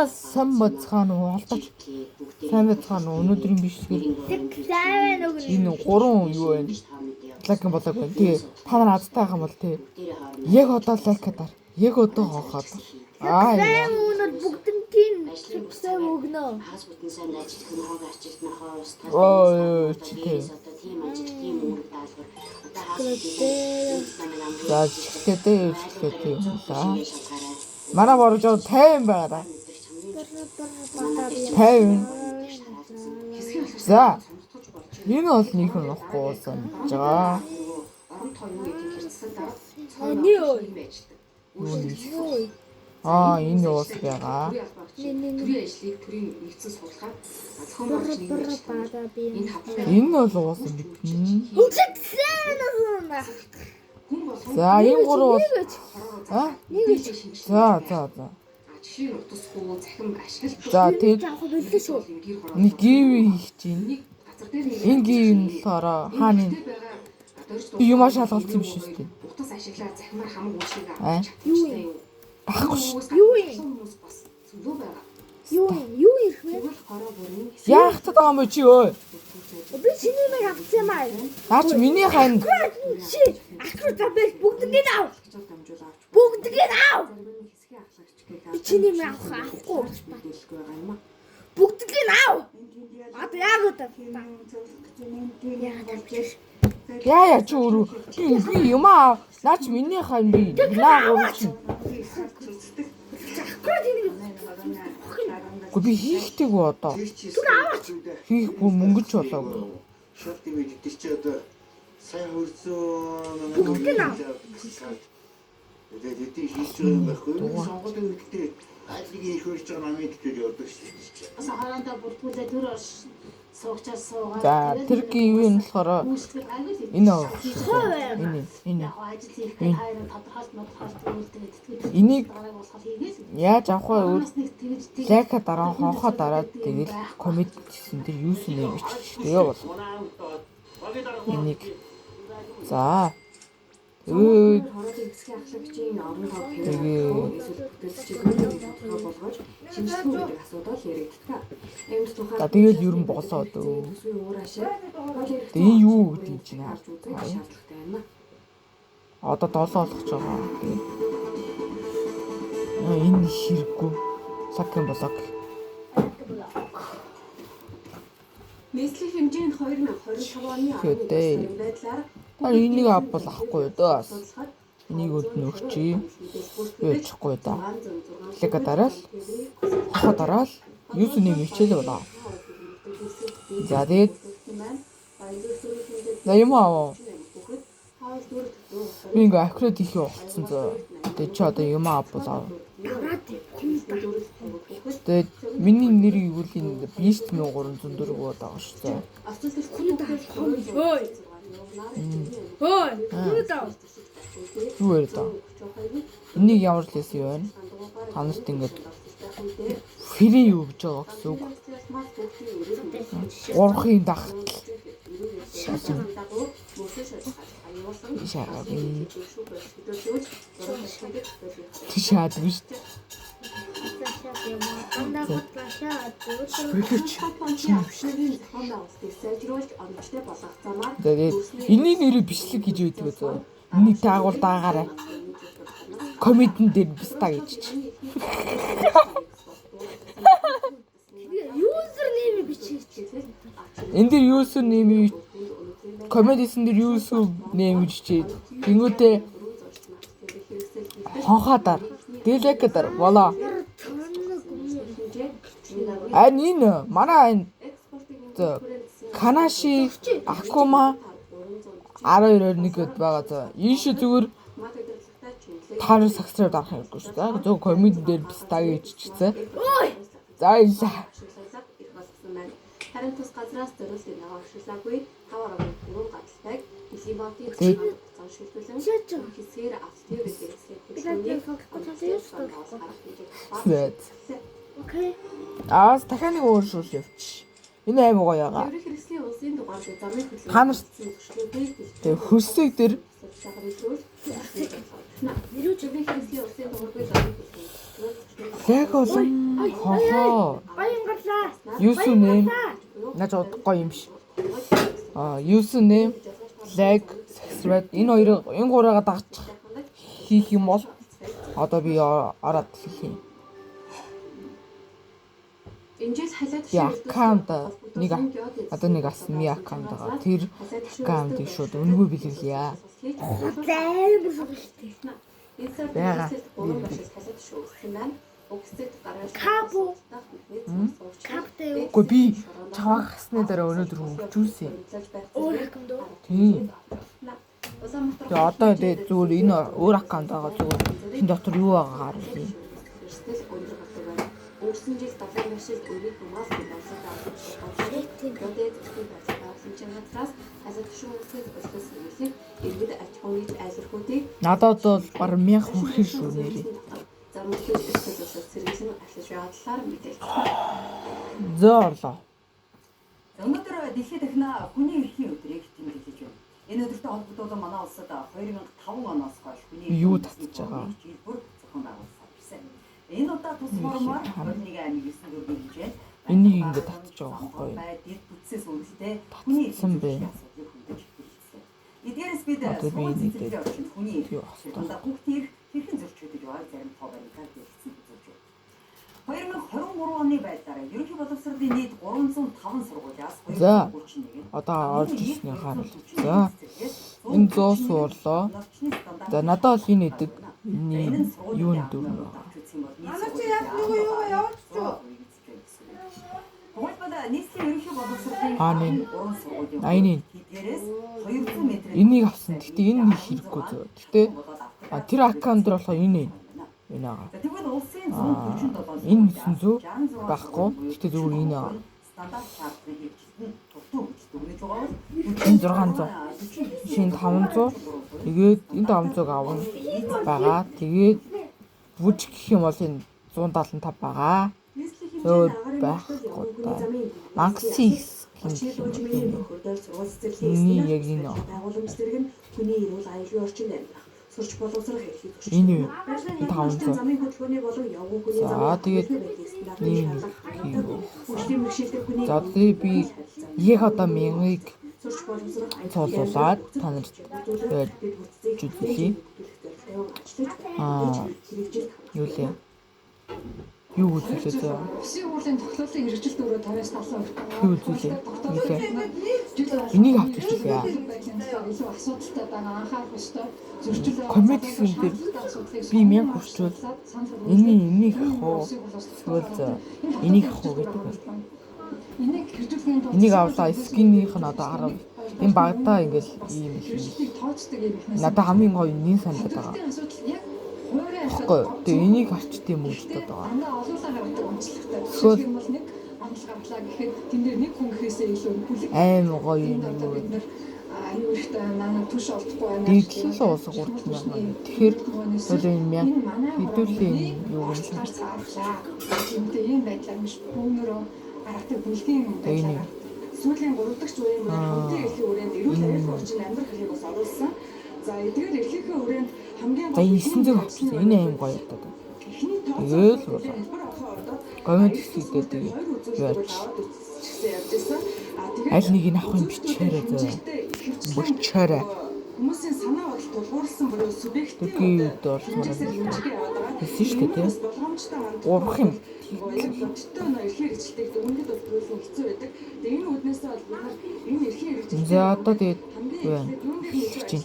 Сан бацхан олдож сайн бацхан өнөөдрийн бичлэгээр энэ 3 юу вэ? Лайк болог байна. Тэгээ та нар азтай байгаа юм бол тэгээ яг одоо лайкадаар яг одоо хоохоод сайн өнөр бүгднгийн сайн өгнө. За чихтэй юм да. Манай борж 50 байгаа. 50. За. Энэ бол нэг нь болохгүй санаж байгаа. Энэ уус байгаа. Төрийн ажлыг төрийн нэгдсэн суулгаад зохион байгуулалтын энэ бол уус юм. За энэ гурав бол За. жишээ нь утасгүй захин ашиглаж За тэгээд нэг гив хийх чинь энэ гив нь болохоор хаана би юм шалгалт юм шүү дээ. утас ашиглаад захимаар хамаг уушиг Ахгүй шүү. Юу ирэх вэ? Яах таа юм бэ чи өө? Би чиний мэг авцсан маа. Наач миний хань. Ахруу табел бүгднийг ав. Бүгднийг ав. Би чиний мэг авахгүй. Бүгднийг ав. Одоо яг удаа. Яа чи өөрөө би юм аа. Наач миний хань би. Наа чи. Би хийхтэйг одоо. Түр аваач. Хийх бүр мөнгөч болоогүй. Шорт юм дээр чи одоо сайн хөрсөн Бүгднийг ав. Тэгээд эдийн хийж байгаа юм байхгүй юу? Сонгодог үедээ айлгийн их хөрж байгаа намайг дээр явдаг шүү дээ. Аса хараанда бүртгүүлээ төр суугчаас суугаад За тэр гив нь болохоор энэ энэ яг ажил хийхдээ хайрын тодорхойлт үлдээгээд энийг дарааг болохоор хийгээс яаж авах вэ? бас нэг тэгж Лайка дараа хонхоо дараад тэгэл коммент хийсэн тэр юу юм бэ биччихтэй бол. Энийг за хороогийн хэсгийн ахлагчийн орон тоо тэгээ болгож шинжилгээ гэдэг асуудал яригддаг. Эмс тухай за тэгэл ер нь болоод уур ашиг тэгээ энэ юу гэдэг юм чинь аа. шаардлагатай байна. Одоо 7 болгож байгаа. Энэ хэрэггүй. Сакэн болог. Нийслэх хэмжээнд 2025 оны Хэдэй. байдлаар Энийг авбал ахгүй дөө. Энийг өднөгчий. Яачихгүй да. Лека дараал. Хохо дараал. Юусны мичэл болоо. За тэгээд юм аа. Би ингээ акред их явуулсан зөө. Тэгээд чи одоо юм авбал. Тэгээд миний нэр юу вэ? 9304 гээд байгаа шүү дээ. Юу вэ та? Энийг ямар л лээс юу вэ? Та нарт ингээд фри юу гэж байгаа гэсэн үг. Урахын дагтал. Тишаад биш. Тэгээд энэний нэрийг бичлэг гэж өгдөг зөө. Энийг таагуул даагаарай. Комментэн дээр бистаа гэж чи. Юузер нэм бичиж. Энд дээр юусуу нэмий комментсэн дээр юусуу нэмж чи. Тэнгүүтээ хонхаадаар дэлэкээр болоо. Энэ манай Канаши Акума 12-21 гээд байгаа за. Энэ шиг зүгээр таар сагсраад арах хэрэггүй шүү дээ. Зөв коммент дээр бистаа гэж чичсэн. За ийла. Харин тус газраас зориулсан байгаа агшуулаагүй тавар өрөө гадалтайг Либотын зан шилжүүлэн хэсгээр автыг Окей. Аас дахиад нэг өөр шүүш явчих. Энэ аим гоё яага. Ерөнхий хэрэгслийн улсын дугаар замын хөдөлгөөний Та нар тэг хөсөг дээр Нэрүү жирийн хэрэгслийн улсын дугааргүй замын хөдөлгөөн Лэг болон хохоо. Баян гарлаа. Юусүнэм наж удахгүй юм биш. Юусүнэм лэг саксрад энэ хоёрыг энэ гураагаа дагчих хийх юм бол одоо би ороод хэлэх юм. Би аккаунт нэг одоо нэг асан ми аккаунт байгаа. Тэр аккаунтыг шууд өнгөө бэлгэлье. Займ бүсгүйтэй. Яга. Капу. Каптэй. Үгүй би чаваа хасны дараа өнөөдөр хөвчүүлсэн. Өөр аккаунт уу? Тийм. Тэгээ одоо зүгээр энэ өөр аккаунт байгаа зүгээр энэ дотор юу байгаа харуулъя. Өнгөрсөн жил 7 машин өрийг хамгаалж байсан хасаад төшөөсөд өсгөөс нэлээд иргэд аж ахуйн айлрахуудыг Надад бол баг 1000 хүрэх шүү нэрээ. замруулж өсгөөс сэргийлэн ашиглаж байгаа талаар мэдээлсэн. Зөөрлөө. Өнөөдөр дэлхийд дахин хүний эрхийн өдрийг тэмдэглэж байна. Энэ өдөртэй холбогдуулан манай улсад 2005 оноос хойш хүний Юу татж байгаа? бүр зохион байгуулсан гэсэн. Энэ удаа тус формоор 21 аймаг 9 дөрвийн хэмжээнд Энийг ингээд татж байгаа байхгүй юу? дэд бүтцээс үүрэгтэй хүний Татсан бэ. асуудлыг хөндөж хэлсэн. Эдгээрээс бид Одоо би энийг хүний юу асуу. дандаа хүүхдийн хэрхэн зөрчигдөж байгааг зарим тоогаанаар дэлгэсэн үзүүлж байна. 2023 оны байдлаараа ерөнхий боловсролын нийт 305 сургуулиас За. Одоо орж ирсний харуул. За. Энэ 100 суурлоо. За надад бол энэ идэг. Энэ юу энэ дүр. Манай чи яг нөгөө юу явуулчих шүү. Тэгвэл нийслэлийн ерөнхий боловсролын Нэг. 3 сургуулийн Аяны. дээрээс 200 м. Энийг авсан. Гэхдээ энэ нэг хэрэггүй зөө. Гэхдээ тэр аккаунт дээр болохоор энэ аа. Тэгвэл улсын 147 Энэ 900 байхгүй. Гэхдээ зүгээр энэ аа. стандарт шаардлагын хэвчлэлд дутуу хөдөлгөөн өгнөж байгаа бол Энэ 600. Шинэ 500. Тэгээд энэ 500-г авна байгаа. Тэгээд бүж гэх юм бол энэ 175 байгаа. Өөр байхгүй та. Максис гэх юм. Миний яг энэ Байгууламж зэрэг нь хүний эрүүл аюулгүй орчинд амьдрах, сурч боловсрох эрхийг өгч энэ юу? байна. 500. Замын хөтөлбөрний болон явган хүний За тэгээд ийм Хүчтэй мэргэшилтэй хүний за тэгээд би яг одоо 1000-ыг сурч боловсрох цуглуулад та нарт жүжиглэе. Юу лээ? Юу үзүүлээ зөө? Усын хурлын тогтлолын хэрэгжилт өрөө 50-70%. Юу үзүүлээ? Нийлээ. Энийг авчихлаа. Илүү асуудалтай байгаа анхаарах ёстой. Зөрчил Комедисэн дээр би 1000 хүрчвэл энийг авах уу? Эсвэл энийг авах уу гэдэг байна. энийг хэрэгжүүлэхийн тулд Энийг авлаа скиннийх нь одоо 10. Энэ багтаа ингээл ийм их. тооцдог юм их. Надад хамгийн гоё нэг санагдаад байгаа. Асуудал яг хуурай Тэгэхгүй. Тэгээ энийг авчт юм уу гэдэг байгаа. андаа олуулаа гаргадаг онцлогтой. Эсвэл- Жишээлбэл бол нэг онол гаргалаа гэхэд тэн дээр нэг хүн гэхээсээ илүү бүлэг Аим гоё юм энэ одоо уу? бид нар юу ихтэй манай түш олдохгүй байна. Дийдлэл уус 3000. Тэгэхээр одоо энэ 1000 хэдүүлээ юу юм шиг. Тэмтэй ийм байдлаар биш бүүнөрөө гаргадаг бүлгийн Энэ сүүлийн 3 дахь үеийн хамтын эрхийн хүрээнд эрүүл аюулгүй орчин амьдрах хэлийг бас оруулсан. За эдгээр эрхлийнхээ хүрээнд хамгийн за 900 авчихсан. Энэ аим гоё одоо. эхний тооцоо Тэгэл болоо. хэлбэр авах ордод Комеди хийгээд тэгээ яаж аль нэг нь авахын бичээрэй зөө. Бичээрэй. хүмүүсийн санаа бодол тулгуурласан буюу субъектив Тэгийн үед орчмоор хэлсэн шүү дээ. Урах юм. Бодтой нөө эрхийн хэрэгжилтэйг дүнгэд болтруулах хэцүү байдаг. Тэгээ энэ үднээсээ бол бид нар энэ эрхийн хэрэгжилтэйг За одоо тэгээд юу вэ? Хэлчих чинь.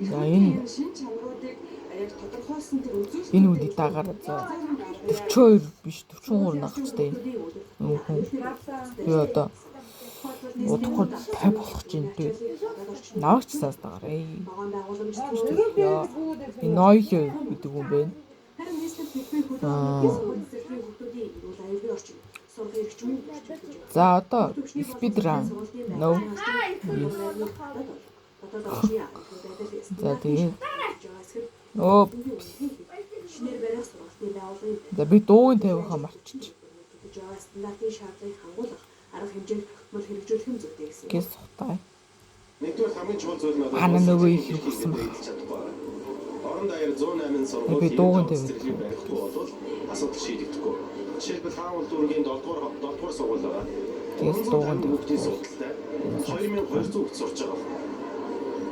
За энэ шин чанаруудыг яг тодорхойлсон тэр үзүүлэлт энэ үдийг дагаар за 42 биш 43 нагчтай энэ. Хүн. Юу одоо удахгүй 50 болох чинь тэгээд навч цаас дагаарай. Багаан байгууламж зэрэг Яа. Энэ ноёл гэдэг юм байна. харин нийслэл хэлбэрийн хөдөлгөөний хүмүүсийн эрүүл аюулгүй орчин сурах эрх ч юм уу. За одоо спидран. No. За тэгээд оо шинээр барих сургалтын байгууллагын за би дуугийн тавихаа марчиж стандартын шаардлагыг хангуулах арга хэмжээг тогтмол хэрэгжүүлэх юм зүйтэй гэсэн. гис сухтай. Нэгдүгээр хамгийн чухал зүйл нь Ана нөгөө их юм болсон баг. Орон даяар 108-ын сургууль Би дууган тавиад. цэцэрлэгийг барихгүй бол асуудал шийдэгдэхгүй. Жишээлбэл Хаавал дүүргийн 7 дугаар сургууль байгаа. Тэгээс дууган тавиад. Хүүхдийн сургалтад 2200 хүүхд сурч байгаа.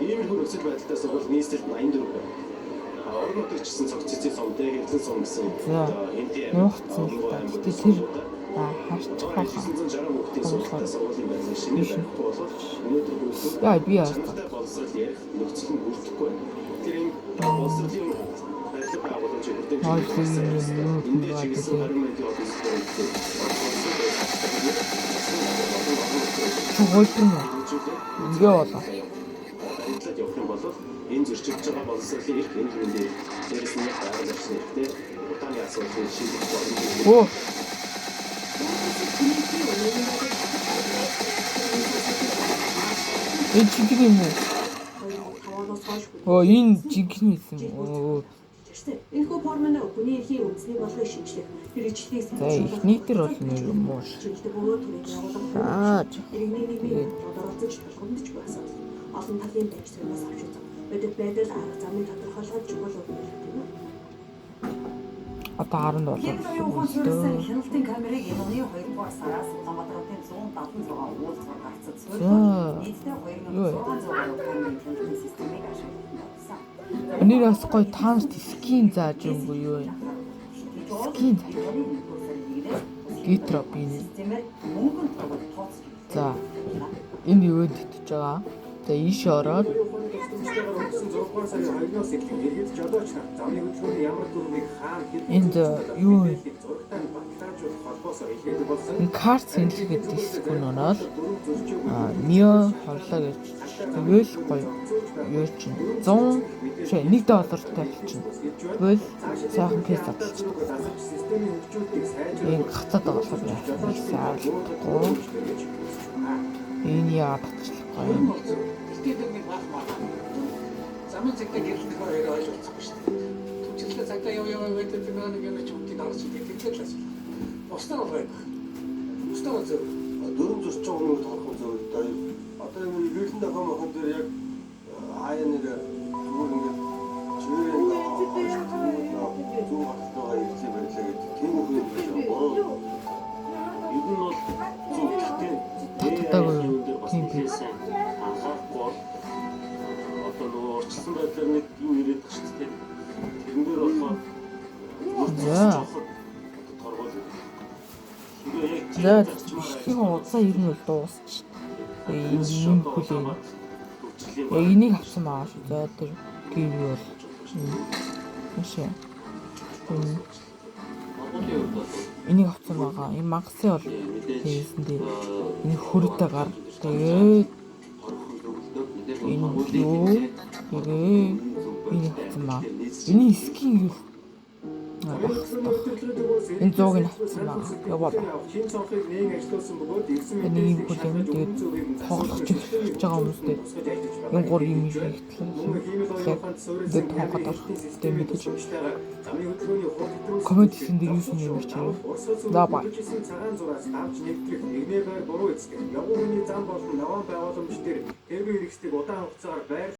Иймэрхүү нөхцөл байдалтай сургууль нийслэлд 84 байна. Орон нутагт ч гэсэн цог цэцэн сум, дээгэрсэн сум гэсэн энтэй Нуугцсан л та. Гэтэ тэр харчих хаа. 960 хүүхдийн сургалтад сургуулийн байдлыг шинээр барихгүй бол өнөөдөр хүүхдүүд Яа би яа. боловсрал ярих нөхцөл нь бүрдэхгүй. Тэр энэ боловсролын барилга байгууламж бүрдээ энэ чиглэсэн 20 мянган офис төрөлтэй. Чугуйлтэн ингээ болоо. Барилгад явах юм бол энэ зөрчилдөж байгаа боловсролын эрх энэ хүндээ дээрээс нь байгаль орчны эрхтэй удааны асуудлыг шийдэх боломжтой. Оо. Энэ жинхэнэ юм уу? Оо энэ жинхэнэ юм. Оо. Энэхүү формын хүний эрхийн үндэсний болгыг шинжлэх хэрэгжлийг За ихний төр бол нэр юм уу? Аа. иргэний нийгмийн тодорхойлж болгоомж буй асуудал. Олон талын байж зурнаас авч үзэн. Бодит байдал арга замын тодорхойлоход чухал үг юм. Одоо 10 доллар. Хяналтын камерыг энэ оны 2-р сараас Улаанбаатарын 176 уулзгаар гарцад суурьлаа. Нийтдээ 2600 камерын хяналтын системийг ашигласан. Өнөр бас гоё таанарт скин зааж өгөө юу юм. Скин. Гитро бин. За. Энэ юу гэдэж байгаа? За ийш ороод энд юу карт сэнлэхэд дискүн ороод Мио хорлоо гэж тэгэл гоё юу чинь 100 $1 болчихно. Тэгэл сайхан пицца болчихно. Энэ гацаад байгаа болохоор нэг саалдахгүй. Энэ яа батчлахгүй. Замын цагтаа гэрлэх хоёр ойлгоцсон шүү дээ. Түнчлээ цагтаа яв гэдэг нэг юм ч үгтэй дарж идэг тэгэхээр л асуух. Устдаа бол байх. Устдаа зөв. Дөрөв зөрч байгаа хүмүүс харах зөв даа. Одоо энэ ирүүлэн дахин махан дээр яг хаяа нэг зүгээр ингээд чивэрээ зүү хатгаа ирсэн байлаа гэдэг. Тийм үг юм байна. Ер нь бол зөв гэхдээ тийм биш. анхаарахгүй одоо нөгөө орчсон байдлаар нэг юу ирээд тах шүү дээ. Тэрэн дээр болохоор За бичлэгийн удаа ер нь бол дуусч. Ийм хүлээн. Яг энийг авсан байгаа шүү. За тэр гэр бол машин. Энийг авсан байгаа. Энэ магасын бол хийсэн дээр энэ хөрөтэй гар. Тэгээд энэ юу энэ авсан маа. Эний скин юу энэ зоог нь авсан маа. Яваа. Энэ юм хүлээн тэгээд тоглож байгаа хүмүүстэй энэ гур юм хийхтлээ. Тэгээд тоглоод орохтой мэдээж. Комментийн дээр юу юм ярьж байгаа. За ба. цагаан зураас давж нэвтрэх нэгнээ бай буруу эцэг. Явган хүний зам болон наван байгууламж дээр тэрбээ хэрэгсдэг удаан хугацаагаар байр